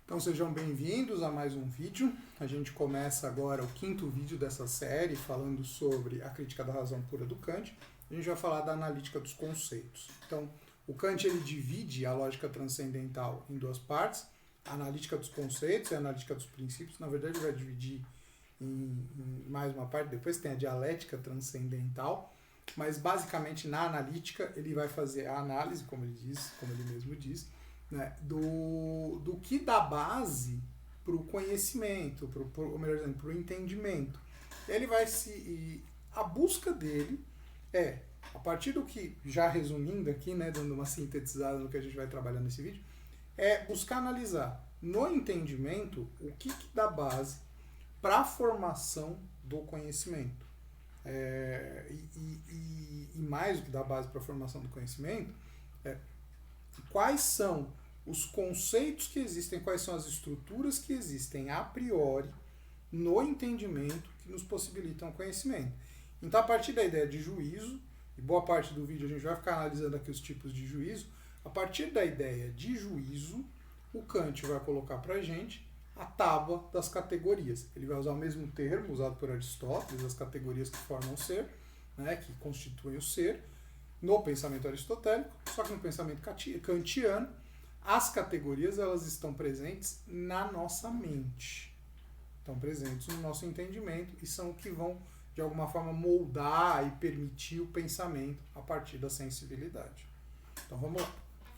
Então sejam bem-vindos a mais um vídeo. A gente começa agora o quinto vídeo dessa série falando sobre a crítica da razão pura do Kant. A gente vai falar da analítica dos conceitos. Então, o Kant ele divide a lógica transcendental em duas partes, a analítica dos conceitos e a analítica dos princípios. Na verdade, ele vai dividir em mais uma parte, depois tem a dialética transcendental, mas basicamente na analítica ele vai fazer a análise, como ele mesmo diz, né, do que dá base para o conhecimento, ou melhor dizendo, para o entendimento. Ele vai a busca dele é, a partir do que, já resumindo aqui, né, dando uma sintetizada no que a gente vai trabalhar nesse vídeo, é buscar analisar no entendimento o que dá base para a formação do conhecimento. E mais do que dá base para a formação do conhecimento, quais são os conceitos que existem, quais são as estruturas que existem a priori no entendimento que nos possibilitam o conhecimento. Então, a partir da ideia de juízo, e boa parte do vídeo a gente vai ficar analisando aqui os tipos de juízo, a partir da ideia de juízo, o Kant vai colocar para a gente a tábua das categorias. Ele vai usar o mesmo termo usado por Aristóteles, as categorias que formam o ser, né, que constituem o ser, no pensamento aristotélico, só que no pensamento kantiano, as categorias elas estão presentes na nossa mente, estão presentes no nosso entendimento e são o que vão, de alguma forma, moldar e permitir o pensamento a partir da sensibilidade. Então vamos lá,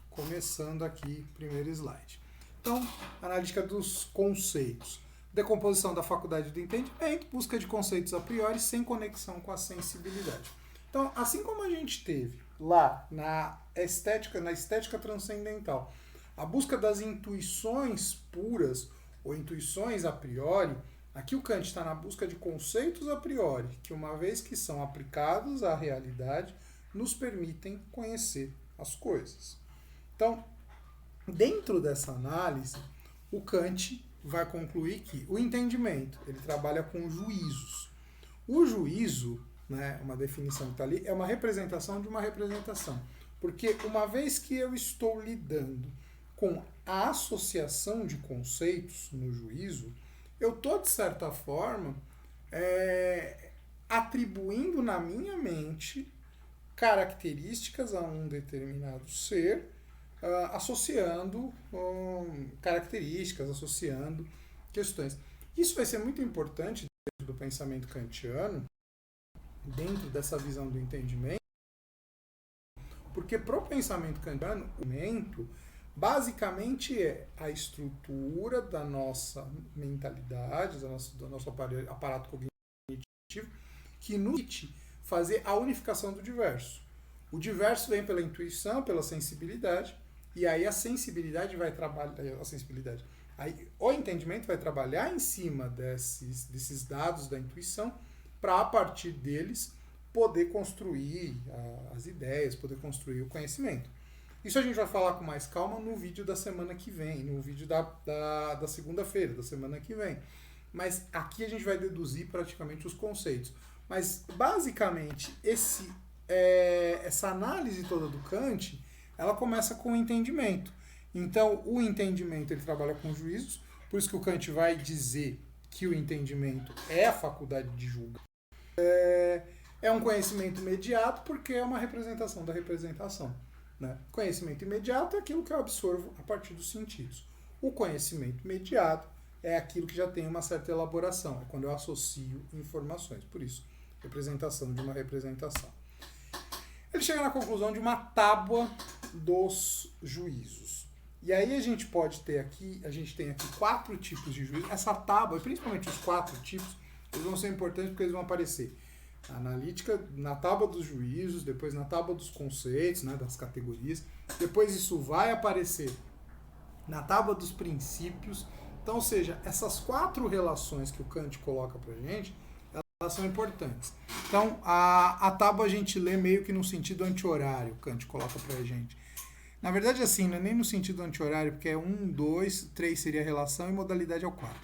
começando aqui, primeiro slide. Então, analítica dos conceitos. Decomposição da faculdade do entendimento, busca de conceitos a priori sem conexão com a sensibilidade. Então, assim como a gente teve lá na estética transcendental, a busca das intuições puras ou intuições a priori, aqui o Kant está na busca de conceitos a priori, que uma vez que são aplicados à realidade, nos permitem conhecer as coisas. Então, dentro dessa análise, o Kant vai concluir que o entendimento, ele trabalha com juízos. O juízo, né, uma definição que está ali, é uma representação de uma representação. Porque uma vez que eu estou lidando com a associação de conceitos no juízo, eu estou, de certa forma, atribuindo na minha mente características a um determinado ser, associando características, associando questões. Isso vai ser muito importante dentro do pensamento kantiano, dentro dessa visão do entendimento, porque para o pensamento kantiano, o entendimento basicamente é a estrutura da nossa mentalidade, do nosso aparato cognitivo, que nos permite fazer a unificação do diverso. O diverso vem pela intuição, pela sensibilidade, e aí a sensibilidade vai trabalhar, o entendimento vai trabalhar em cima desses dados da intuição para, a partir deles, poder construir as ideias, poder construir o conhecimento. Isso a gente vai falar com mais calma no vídeo da semana que vem, no vídeo da segunda-feira, da semana que vem. Mas aqui a gente vai deduzir praticamente os conceitos. Mas, basicamente, essa análise toda do Kant, ela começa com o entendimento. Então, o entendimento ele trabalha com juízos, por isso que o Kant vai dizer que o entendimento é a faculdade de julgar. É um conhecimento imediato porque é uma representação da representação. Né? Conhecimento imediato é aquilo que eu absorvo a partir dos sentidos. O conhecimento imediato é aquilo que já tem uma certa elaboração, é quando eu associo informações. Por isso, representação de uma representação. Ele chega na conclusão de uma tábua dos juízos. E aí a gente tem aqui 4 tipos de juízo. Essa tábua, e principalmente os 4 tipos, eles vão ser importantes porque eles vão aparecer a analítica na tábua dos juízos, depois na tábua dos conceitos, né, das categorias, depois isso vai aparecer na tábua dos princípios. Então, ou seja, essas 4 relações que o Kant coloca pra gente, elas são importantes. Então, a tábua a gente lê meio que no sentido anti-horário, Kant coloca pra gente. Na verdade, assim, não é nem no sentido anti-horário, porque é 1, 2, 3 seria a relação e modalidade é o 4.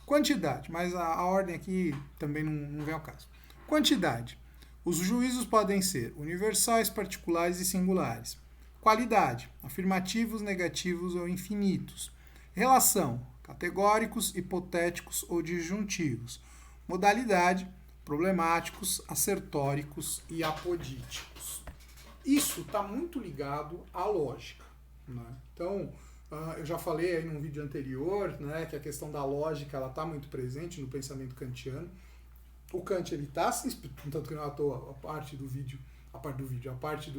Quantidade, mas a ordem aqui também não vem ao caso. Quantidade. Os juízos podem ser universais, particulares e singulares. Qualidade. Afirmativos, negativos ou infinitos. Relação: categóricos, hipotéticos ou disjuntivos. Modalidade: problemáticos, assertóricos e apodíticos. Isso está muito ligado à lógica, né? Então, eu já falei aí num vídeo anterior, né, que a questão da lógica ela está muito presente no pensamento kantiano. O Kant ele está se inspirando, tanto que não é à toa a parte do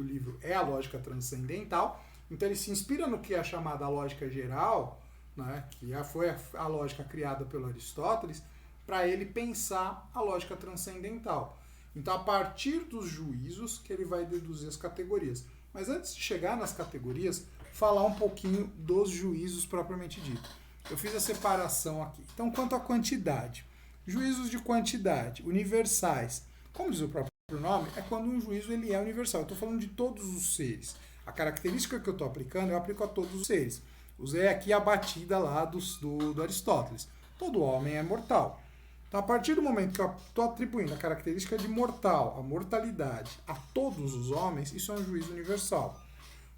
livro é a lógica transcendental. Então ele se inspira no que é chamada lógica geral, né, que foi a lógica criada pelo Aristóteles, para ele pensar a lógica transcendental. Então, a partir dos juízos que ele vai deduzir as categorias. Mas antes de chegar nas categorias, falar um pouquinho dos juízos propriamente dito. Eu fiz a separação aqui. Então, quanto à quantidade. Juízos de quantidade, universais. Como diz o próprio nome, é quando um juízo ele é universal. Eu estou falando de todos os seres. A característica que eu estou aplicando, eu aplico a todos os seres. Usei aqui a batida lá do Aristóteles. Todo homem é mortal. Então, a partir do momento que eu estou atribuindo a característica de mortal, a mortalidade, a todos os homens, isso é um juízo universal.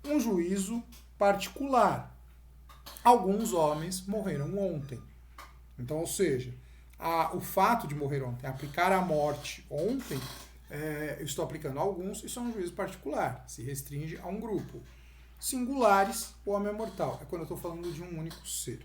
Um juízo particular. Alguns homens morreram ontem. Então, ou seja, o fato de morrer ontem, aplicar a morte ontem, eu estou aplicando a alguns, isso é um juízo particular, se restringe a um grupo. Singulares, o homem é mortal. É quando eu estou falando de um único ser.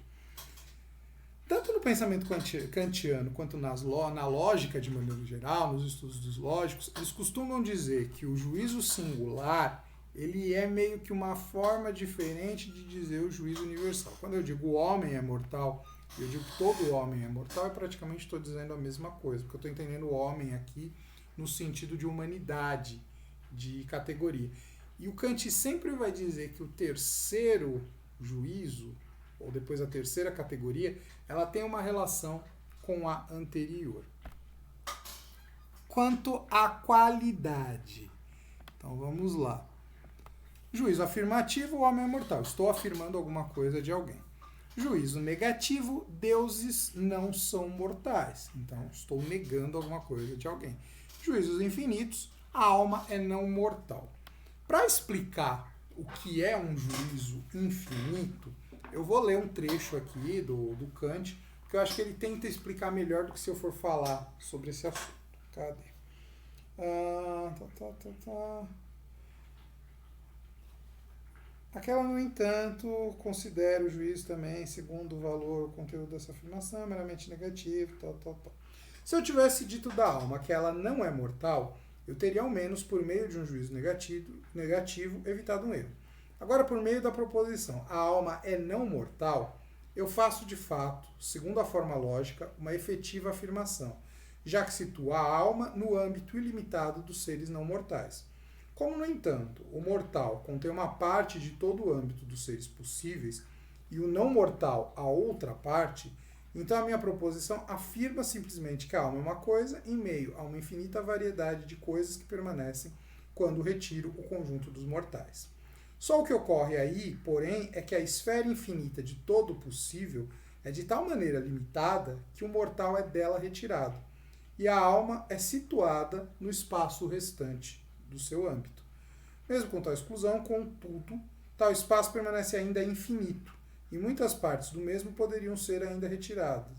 Tanto no pensamento kantiano quanto na lógica de maneira geral, nos estudos dos lógicos, eles costumam dizer que o juízo singular ele é meio que uma forma diferente de dizer o juízo universal. Quando eu digo o homem é mortal, eu digo que todo homem é mortal, eu praticamente estou dizendo a mesma coisa, porque eu estou entendendo o homem aqui no sentido de humanidade, de categoria. E o Kant sempre vai dizer que o terceiro juízo, ou depois a terceira categoria, ela tem uma relação com a anterior. Quanto à qualidade. Então vamos lá. Juízo afirmativo, o homem é mortal. Estou afirmando alguma coisa de alguém. Juízo negativo, deuses não são mortais. Então estou negando alguma coisa de alguém. Juízos infinitos, a alma é não mortal. Para explicar o que é um juízo infinito, eu vou ler um trecho aqui do Kant, que eu acho que ele tenta explicar melhor do que se eu for falar sobre esse assunto. Cadê? Aquela, no entanto, considera o juízo também, segundo o valor, o conteúdo dessa afirmação, meramente negativo, tal. Se eu tivesse dito da alma que ela não é mortal, eu teria ao menos, por meio de um juízo negativo evitado um erro. Agora, por meio da proposição, a alma é não mortal, eu faço de fato, segundo a forma lógica, uma efetiva afirmação, já que situa a alma no âmbito ilimitado dos seres não mortais. Como, no entanto, o mortal contém uma parte de todo o âmbito dos seres possíveis e o não mortal a outra parte, então a minha proposição afirma simplesmente que a alma é uma coisa em meio a uma infinita variedade de coisas que permanecem quando retiro o conjunto dos mortais. Só o que ocorre aí, porém, é que a esfera infinita de todo o possível é de tal maneira limitada que o mortal é dela retirado, e a alma é situada no espaço restante do seu âmbito. Mesmo com tal exclusão, contudo, tal espaço permanece ainda infinito, e muitas partes do mesmo poderiam ser retiradas,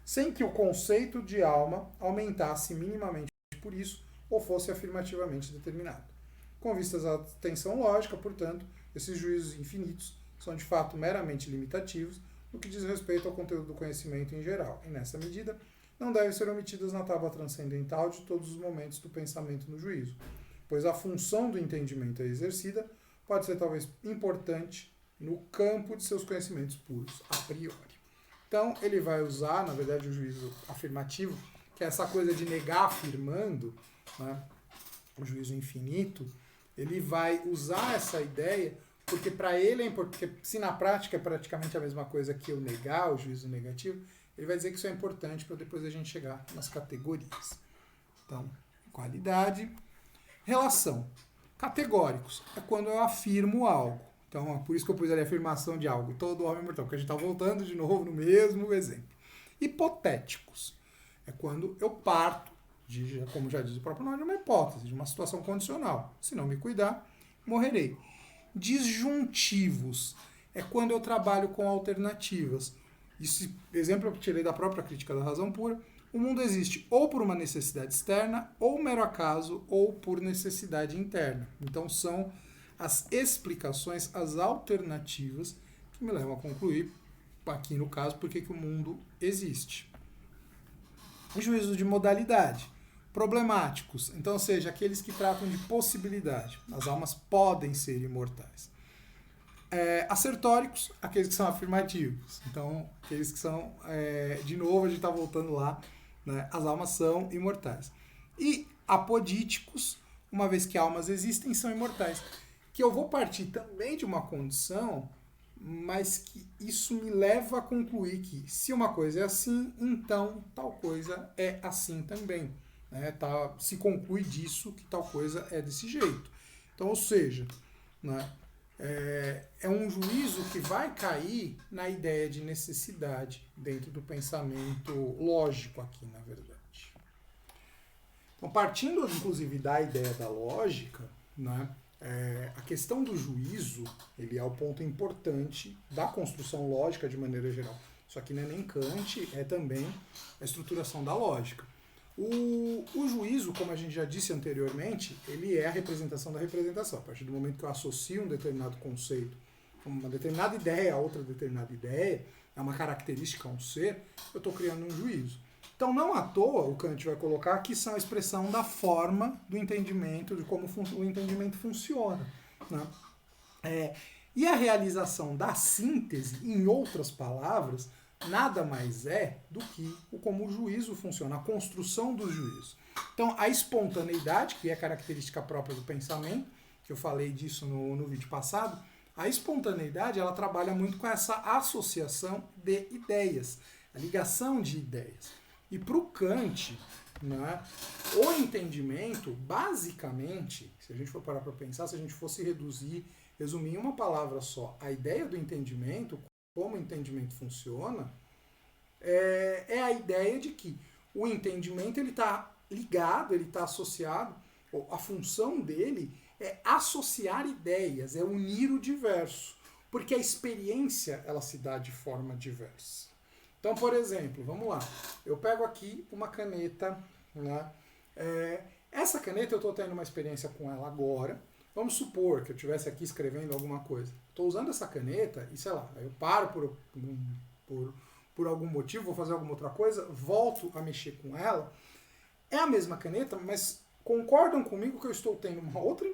sem que o conceito de alma aumentasse minimamente por isso, ou fosse afirmativamente determinado. Com vistas à tensão lógica, portanto, esses juízos infinitos são de fato meramente limitativos no que diz respeito ao conteúdo do conhecimento em geral, e nessa medida, não devem ser omitidas na tábua transcendental de todos os momentos do pensamento no juízo, pois a função do entendimento exercida pode ser talvez importante no campo de seus conhecimentos puros, a priori. Então, ele vai usar, na verdade, o juízo afirmativo, que é essa coisa de negar afirmando, né, o juízo infinito, ele vai usar essa ideia porque para ele é importante, porque se na prática é praticamente a mesma coisa que eu negar o juízo negativo, ele vai dizer que isso é importante para depois a gente chegar nas categorias. Então, qualidade, relação. Categóricos é quando eu afirmo algo. Então, por isso que eu pus ali a afirmação de algo. Todo homem é mortal, porque a gente está voltando de novo no mesmo exemplo. Hipotéticos é quando eu parto, como já diz o próprio nome, de uma hipótese, de uma situação condicional. Se não me cuidar, morrerei. Disjuntivos é quando eu trabalho com alternativas. Esse exemplo eu tirei da própria Crítica da Razão Pura. O mundo existe ou por uma necessidade externa, ou mero acaso, ou por necessidade interna. Então são as explicações, as alternativas que me levam a concluir, aqui no caso, por que o mundo existe. Juízo de modalidade. Problemáticos, então, ou seja, aqueles que tratam de possibilidade. As almas podem ser imortais. Assertóricos, aqueles que são afirmativos. Então, aqueles que são, de novo, a gente está voltando lá, né? As almas são imortais. E apodíticos, uma vez que almas existem, são imortais. Que eu vou partir também de uma condição, mas que isso me leva a concluir que se uma coisa é assim, então tal coisa é assim também. Se conclui disso que tal coisa é desse jeito. Então, ou seja, né, é um juízo que vai cair na ideia de necessidade dentro do pensamento lógico aqui, na verdade. Então, partindo, inclusive, da ideia da lógica, né, a questão do juízo, ele é o ponto importante da construção lógica de maneira geral. Isso aqui não é nem Kant, é também a estruturação da lógica. O juízo, como a gente já disse anteriormente, ele é a representação da representação. A partir do momento que eu associo um determinado conceito, uma determinada ideia a outra determinada ideia, é uma característica a um ser, eu estou criando um juízo. Então, não à toa, o Kant vai colocar que são a expressão da forma do entendimento, de como o entendimento funciona. Né? E a realização da síntese, em outras palavras, nada mais é do que como o juízo funciona, a construção do juízo. Então, a espontaneidade, que é característica própria do pensamento, que eu falei disso no vídeo passado, a espontaneidade ela trabalha muito com essa associação de ideias, a ligação de ideias. E para o Kant, né, o entendimento, basicamente, se a gente for parar para pensar, se a gente fosse resumir em uma palavra só, a ideia do entendimento, como o entendimento funciona, é a ideia de que o entendimento está ligado, ele está associado, a função dele é associar ideias, é unir o diverso, porque a experiência ela se dá de forma diversa. Então, por exemplo, vamos lá, eu pego aqui uma caneta, né? Essa caneta eu estou tendo uma experiência com ela agora. Vamos supor que eu estivesse aqui escrevendo alguma coisa. Estou usando essa caneta e, sei lá, eu paro por algum motivo, vou fazer alguma outra coisa, volto a mexer com ela. É a mesma caneta, mas concordam comigo que eu estou tendo uma outra,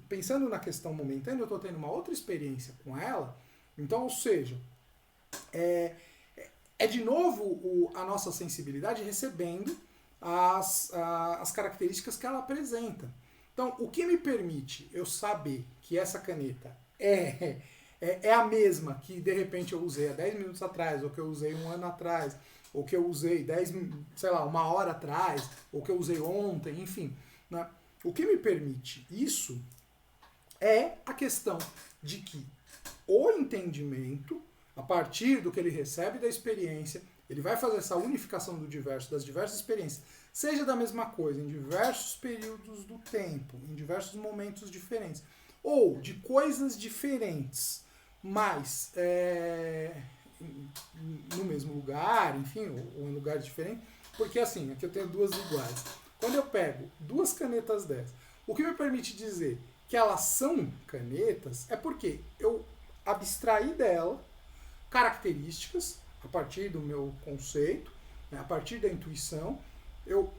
pensando na questão momentânea, eu estou tendo uma outra experiência com ela. Então, ou seja, de novo a nossa sensibilidade recebendo as características que ela apresenta. Então, o que me permite eu saber que essa caneta é a mesma que, de repente, eu usei há 10 minutos atrás, ou que eu usei um ano atrás, ou que eu usei 1 hora atrás, ou que eu usei ontem, enfim. Né? O que me permite isso é a questão de que o entendimento, a partir do que ele recebe da experiência, ele vai fazer essa unificação do diverso, das diversas experiências, seja da mesma coisa, em diversos períodos do tempo, em diversos momentos diferentes, ou de coisas diferentes, mas no mesmo lugar, enfim, ou em lugares diferentes, porque assim, aqui eu tenho duas iguais. Quando eu pego duas canetas dessas, o que me permite dizer que elas são canetas é porque eu abstraí dela características a partir do meu conceito, né, a partir da intuição, eu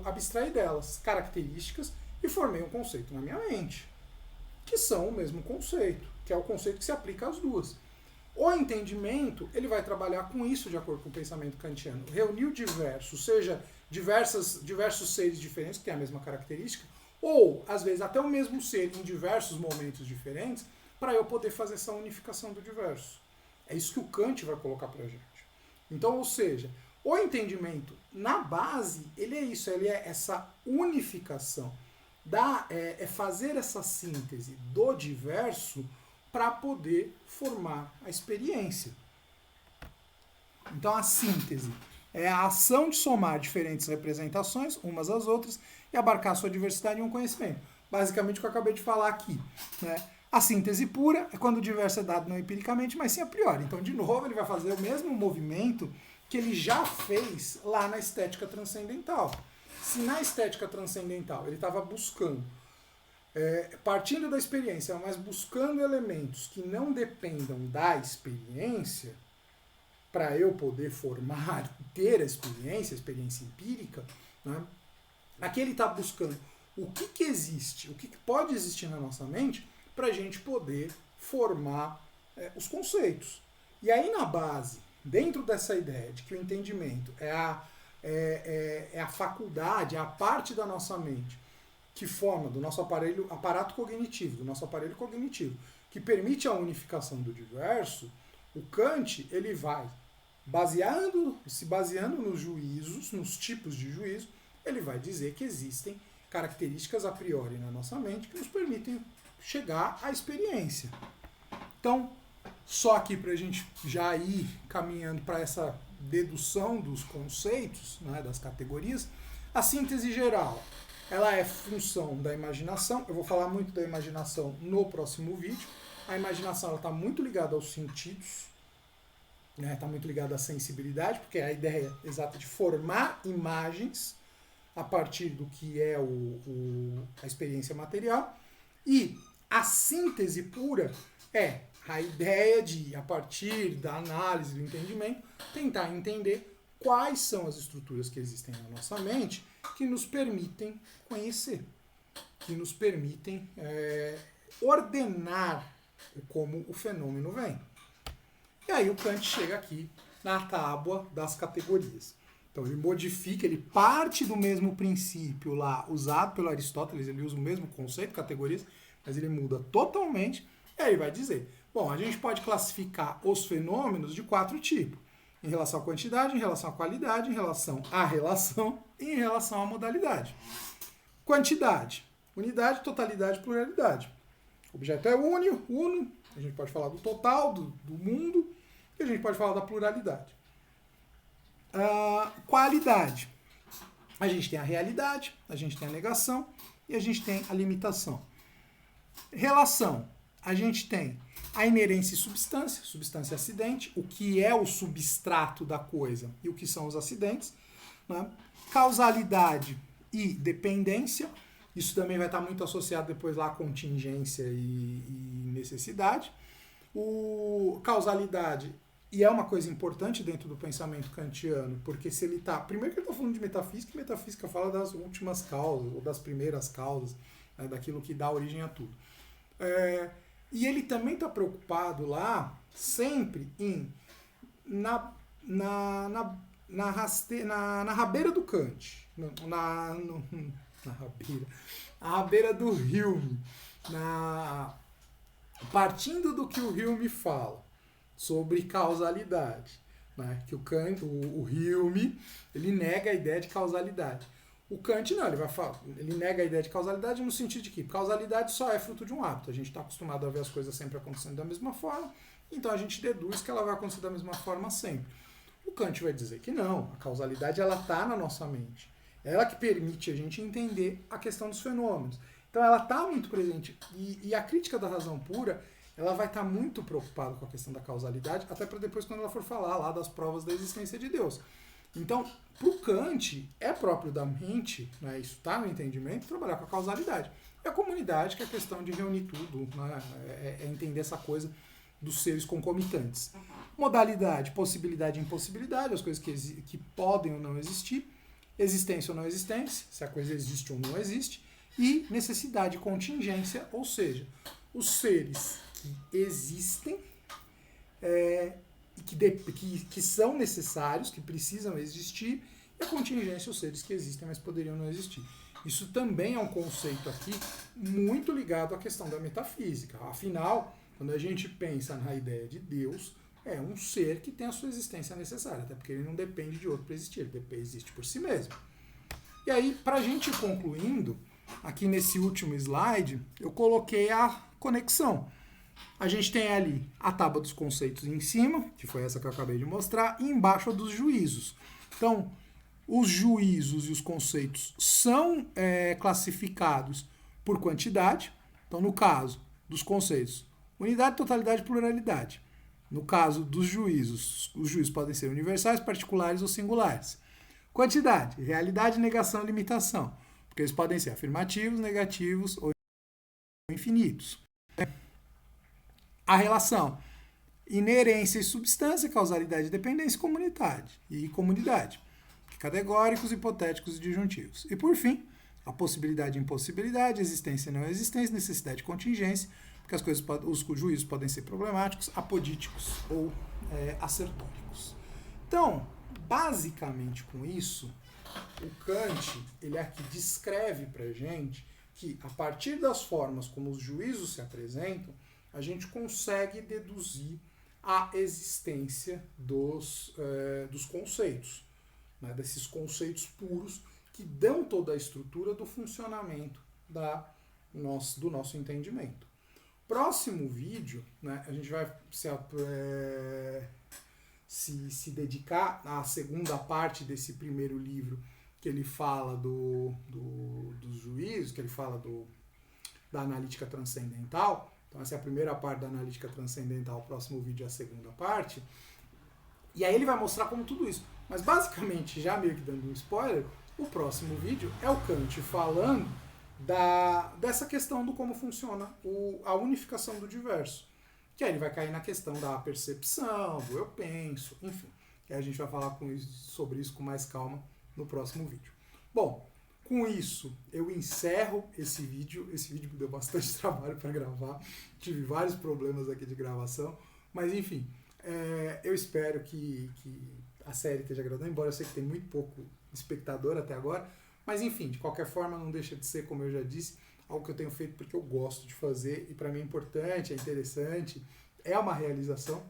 abstraí delas características e formei um conceito na minha mente, que são o mesmo conceito, que é o conceito que se aplica às duas. O entendimento, ele vai trabalhar com isso de acordo com o pensamento kantiano. Reunir o diverso, seja diversos seres diferentes, que têm a mesma característica, ou, às vezes, até o mesmo ser em diversos momentos diferentes, para eu poder fazer essa unificação do diverso. É isso que o Kant vai colocar pra gente. Então, ou seja, o entendimento, na base, ele é isso, ele é essa unificação, é fazer essa síntese do diverso para poder formar a experiência. Então, a síntese é a ação de somar diferentes representações, umas às outras, e abarcar sua diversidade em um conhecimento. Basicamente, o que eu acabei de falar aqui. Né? A síntese pura é quando o diverso é dado não empiricamente, mas sim a priori. Então, de novo, ele vai fazer o mesmo movimento que ele já fez lá na estética transcendental. Se na estética transcendental ele estava buscando, partindo da experiência, mas buscando elementos que não dependam da experiência, para eu poder formar, ter a experiência empírica, né? Aqui ele está buscando o que existe, o que pode existir na nossa mente para a gente poder formar os conceitos. E aí na base, dentro dessa ideia de que o entendimento é a faculdade, é a parte da nossa mente que forma do nosso aparato cognitivo, do nosso aparelho cognitivo, que permite a unificação do diverso, o Kant ele vai se baseando nos juízos, nos tipos de juízo, ele vai dizer que existem características a priori na nossa mente que nos permitem chegar à experiência. Então, só aqui para a gente já ir caminhando para essa dedução dos conceitos, né, das categorias, a síntese geral, ela é função da imaginação. Eu vou falar muito da imaginação no próximo vídeo. A imaginação está muito ligada aos sentidos, está muito ligada à sensibilidade, porque é a ideia exata de formar imagens a partir do que é a experiência material. E a síntese pura é a ideia de, a partir da análise, do entendimento, tentar entender quais são as estruturas que existem na nossa mente que nos permitem conhecer, que nos permitem ordenar como o fenômeno vem. E aí o Kant chega aqui na tábua das categorias. Então ele modifica, ele parte do mesmo princípio lá usado pelo Aristóteles, ele usa o mesmo conceito, categorias, mas ele muda totalmente, e aí ele vai dizer, bom, a gente pode classificar os fenômenos de 4 tipos, em relação à quantidade, em relação à qualidade, em relação à relação e em relação à modalidade. Quantidade, unidade, totalidade, pluralidade. O objeto é uno, a gente pode falar do total, do mundo, e a gente pode falar da pluralidade. Qualidade. A gente tem a realidade, a gente tem a negação e a gente tem a limitação. Relação. A gente tem a inerência e substância, substância e acidente, o que é o substrato da coisa e o que são os acidentes. Né? Causalidade e dependência. Isso também vai estar muito associado depois lá à contingência e necessidade. Causalidade, e é uma coisa importante dentro do pensamento kantiano, porque se ele está... Primeiro que ele está falando de metafísica, e metafísica fala das últimas causas, ou das primeiras causas, né, daquilo que dá origem a tudo. E ele também está preocupado lá, sempre, na rabeira do Kant, na rabeira do Hume, partindo do que o Hume fala sobre causalidade, né? Que o Hume, ele nega a ideia de causalidade. O Kant não, ele nega a ideia de causalidade no sentido de que causalidade só é fruto de um hábito. A gente está acostumado a ver as coisas sempre acontecendo da mesma forma, então a gente deduz que ela vai acontecer da mesma forma sempre. O Kant vai dizer que não, a causalidade ela está na nossa mente. É ela que permite a gente entender a questão dos fenômenos. Então ela está muito presente. E a crítica da razão pura, ela vai estar muito preocupada com a questão da causalidade, até para depois quando ela for falar lá das provas da existência de Deus. Então, para o Kant, é próprio da mente, né, isso está no entendimento, trabalhar com a causalidade. E a comunidade, que é a questão de reunir tudo, né, é entender essa coisa dos seres concomitantes. Modalidade, possibilidade e impossibilidade, as coisas que podem ou não existir. Existência ou não existência, se a coisa existe ou não existe. E necessidade e contingência, ou seja, os seres que existem que são necessários, que precisam existir, e a contingência, os seres que existem, mas poderiam não existir. Isso também é um conceito aqui muito ligado à questão da metafísica. Afinal, quando a gente pensa na ideia de Deus, é um ser que tem a sua existência necessária, até porque ele não depende de outro para existir, ele existe por si mesmo. E aí, para a gente ir concluindo, aqui nesse último slide, eu coloquei a conexão. A gente tem ali a tábua dos conceitos em cima, que foi essa que eu acabei de mostrar, e embaixo a dos juízos. Então, os juízos e os conceitos são classificados por quantidade. Então, no caso, dos conceitos. Unidade, totalidade e pluralidade. No caso dos juízos, os juízos podem ser universais, particulares ou singulares. Quantidade, realidade, negação, limitação. Porque eles podem ser afirmativos, negativos ou infinitos. A relação, inerência e substância, causalidade e dependência, comunidade. Categóricos, hipotéticos e disjuntivos. E por fim, a possibilidade e impossibilidade, existência e não existência, necessidade e contingência, porque os juízos podem ser problemáticos, apodíticos ou assertóricos. Então, basicamente com isso, o Kant, ele aqui descreve para a gente que, a partir das formas como os juízos se apresentam, a gente consegue deduzir a existência dos conceitos, né, desses conceitos puros que dão toda a estrutura do funcionamento do nosso entendimento. Próximo vídeo, né, a gente vai se dedicar à segunda parte desse primeiro livro, que ele fala dos juízos, que ele fala da analítica transcendental. Então essa é a primeira parte da analítica transcendental, o próximo vídeo é a segunda parte. E aí ele vai mostrar como tudo isso. Mas basicamente, já meio que dando um spoiler, o próximo vídeo é o Kant falando dessa questão do como funciona a unificação do diverso. Que aí ele vai cair na questão da percepção, do eu penso, enfim. E aí a gente vai falar sobre isso com mais calma no próximo vídeo. Bom, com isso eu encerro esse vídeo. Esse vídeo me deu bastante trabalho para gravar. Tive vários problemas aqui de gravação. Mas enfim, eu espero que a série esteja agradando, embora eu sei que tem muito pouco espectador até agora. Mas enfim, de qualquer forma, não deixa de ser, como eu já disse, algo que eu tenho feito porque eu gosto de fazer e para mim é importante, é interessante, é uma realização.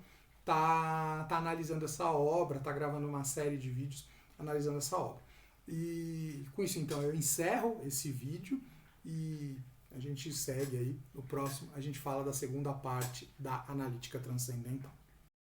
Tá analisando essa obra, tá gravando uma série de vídeos analisando essa obra. E com isso, então, eu encerro esse vídeo e a gente segue aí. No próximo, a gente fala da segunda parte da analítica transcendental.